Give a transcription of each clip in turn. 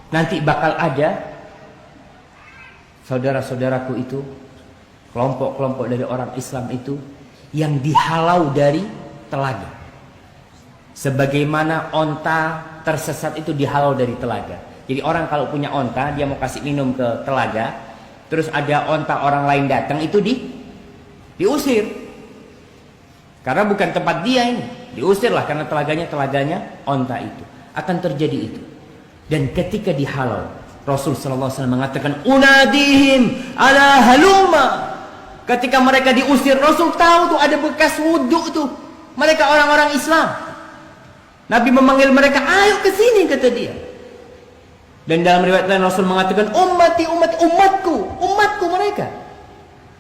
Nanti bakal ada saudara-saudaraku itu, kelompok-kelompok dari orang Islam itu yang dihalau dari telaga. Sebagaimana onta tersesat itu dihalau dari telaga. Jadi orang kalau punya onta, dia mau kasih minum ke telaga, terus ada onta orang lain datang, itu diusir. Karena bukan tempat dia ini. Diusirlah karena telaganya onta itu. Akan terjadi itu. Dan ketika dihalau, Rasul sallallahu alaihi wasallam mengatakan, "Unadihim ala haluma." Ketika mereka diusir, Rasul tahu tuh ada bekas wudhu tuh. Mereka orang-orang Islam. Nabi memanggil mereka, "Ayo ke sini," kata dia. Dan dalam riwayat lain Rasul mengatakan, "Ummati, umatku mereka."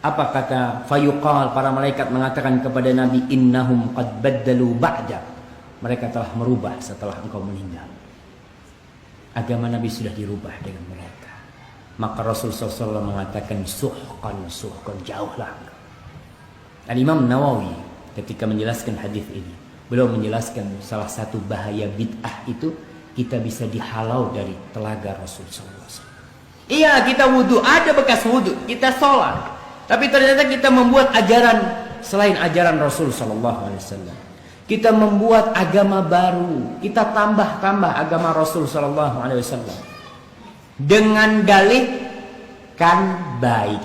Apa kata fayuqal, para malaikat mengatakan kepada Nabi, "Innahum qad baddalu ba'da." Mereka telah merubah setelah engkau meninggal. Agama Nabi sudah dirubah dengan mereka. Maka Rasul SAW mengatakan, suhkan, jauhlah. Al-Imam Nawawi ketika menjelaskan hadis ini, beliau menjelaskan salah satu bahaya bid'ah itu, kita bisa dihalau dari telaga Rasul SAW. Iya, kita wudhu, ada bekas wudhu, kita sholat, tapi ternyata kita membuat ajaran selain ajaran Rasul SAW. Kita membuat agama baru, kita tambah agama Rasul SAW dengan dalih kan baik.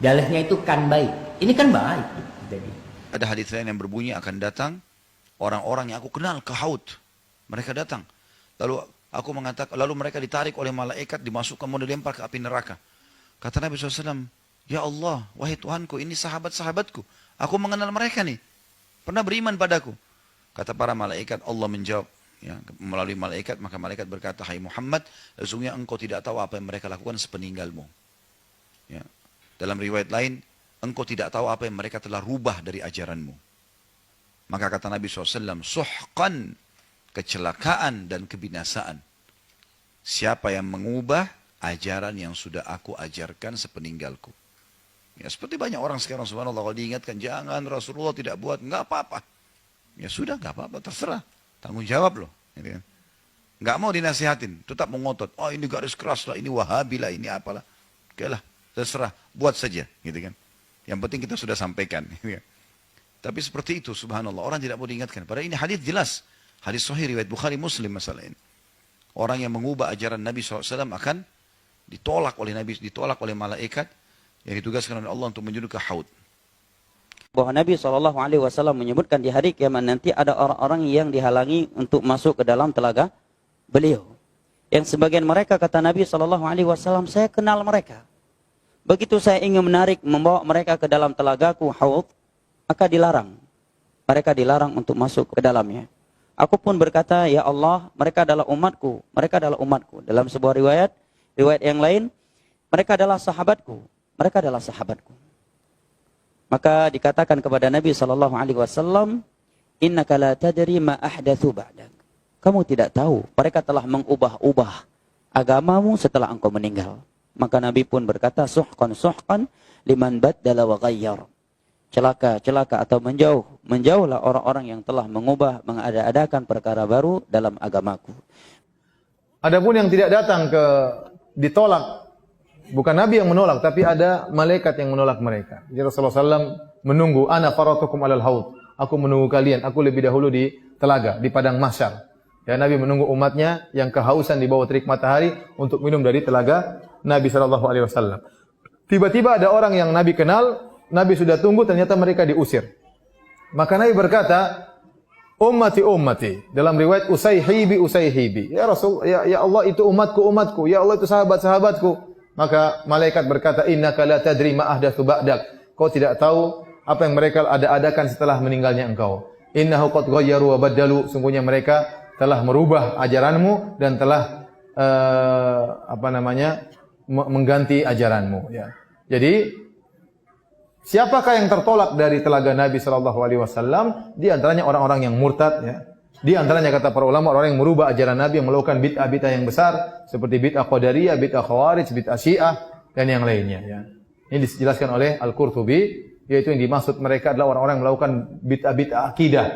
Dalihnya itu kan baik. Ini kan baik. Jadi ada hadis lain yang berbunyi, akan datang orang-orang yang aku kenal ke Haud. Mereka datang. Lalu mereka ditarik oleh malaikat, dimasukkan, mau dilempar ke api neraka. Kata Nabi SAW, "Ya Allah, wahai Tuhanku, ini sahabat-sahabatku. Aku mengenal mereka nih. Pernah beriman padaku." Kata para malaikat, Allah menjawab ya, melalui malaikat, maka malaikat berkata, "Hai Muhammad, sesungguhnya engkau tidak tahu apa yang mereka lakukan sepeninggalmu." Ya. Dalam riwayat lain, engkau tidak tahu apa yang mereka telah rubah dari ajaranmu. Maka kata Nabi SAW, suhqan, kecelakaan dan kebinasaan. Siapa yang mengubah ajaran yang sudah aku ajarkan sepeninggalku. Ya, seperti banyak orang sekarang, subhanallah, kalau diingatkan, jangan, Rasulullah tidak buat, nggak apa-apa. Ya sudah, nggak apa-apa, terserah. Tanggung jawab loh. Gitu kan. Nggak mau dinasihatin, tetap mengotot. Oh, ini garis keras lah, ini wahabi lah, ini apalah. Oke lah, terserah, buat saja. Gitu kan. Yang penting kita sudah sampaikan. Gitu kan. Tapi seperti itu, subhanallah, orang tidak mau diingatkan. Padahal ini hadis jelas. Hadis sahih, riwayat Bukhari Muslim masalah ini. Orang yang mengubah ajaran Nabi SAW akan ditolak oleh Nabi, ditolak oleh malaikat, yang ditugaskan oleh Allah untuk menuju ke Haud. Bahwa Nabi SAW menyebutkan di hari kiamat nanti ada orang-orang yang dihalangi untuk masuk ke dalam telaga beliau. Yang sebagian mereka, kata Nabi SAW, saya kenal mereka. Begitu saya ingin membawa mereka ke dalam telagaku Haud, maka dilarang. Mereka dilarang untuk masuk ke dalamnya. Aku pun berkata, ya Allah, mereka adalah umatku. Mereka adalah umatku. Dalam sebuah riwayat yang lain, mereka adalah sahabatku. Mereka adalah sahabatku. Maka dikatakan kepada Nabi SAW, innaka la tadri ma ahdatsu ba'dak. Kamu tidak tahu, mereka telah mengubah-ubah agamamu setelah engkau meninggal. Maka Nabi pun berkata, suhqan liman baddala wa ghayyar. Celaka atau menjauhlah orang-orang yang telah mengubah, mengada-adakan perkara baru dalam agamaku. Adapun yang tidak datang ditolak, bukan Nabi yang menolak, tapi ada malaikat yang menolak mereka. Jadi Rasulullah SAW menunggu, ana faratukum alal haud. Aku menunggu kalian, aku lebih dahulu di telaga, di padang mahsyar. Ya, Nabi menunggu umatnya yang kehausan di bawah terik matahari untuk minum dari telaga Nabi SAW. Tiba-tiba ada orang yang Nabi kenal, Nabi sudah tunggu, ternyata mereka diusir. Maka Nabi berkata, ummati. Dalam riwayat usayhibi. Ya Rasul, ya Allah itu umatku. Ya Allah itu sahabat-sahabatku. Maka malaikat berkata, innaka la tadri ma ahdatsu ba'dak. Kau tidak tahu apa yang mereka ada-adakan setelah meninggalnya engkau. Innahu qad ghayyaru wa baddalu. Sungguhnya mereka telah merubah ajaranmu dan telah mengganti ajaranmu. Ya. Jadi siapakah yang tertolak dari telaga Nabi SAW? Di antaranya orang-orang yang murtad. Ya. Di antaranya kata para ulama, orang yang merubah ajaran Nabi, yang melakukan bid'ah-bid'ah yang besar seperti bid'ah Qadariyah, bid'ah Khawarij, bid'ah Syiah dan yang lainnya. Ya. Ini dijelaskan oleh Al-Qurtubi, yaitu yang dimaksud mereka adalah orang-orang yang melakukan bid'ah-bid'ah akidah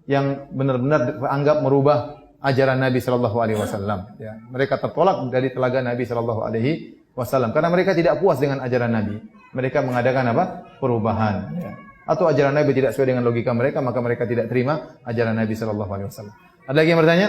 yang benar-benar anggap merubah ajaran Nabi Shallallahu Alaihi Wasallam. Ya, mereka tertolak dari telaga Nabi Shallallahu Alaihi Wasallam karena mereka tidak puas dengan ajaran Nabi. Mereka mengadakan apa? Perubahan. Ya. Atau ajaran Nabi tidak sesuai dengan logika mereka, maka mereka tidak terima ajaran Nabi Shallallahu Alaihi Wasallam. Ada lagi yang bertanya?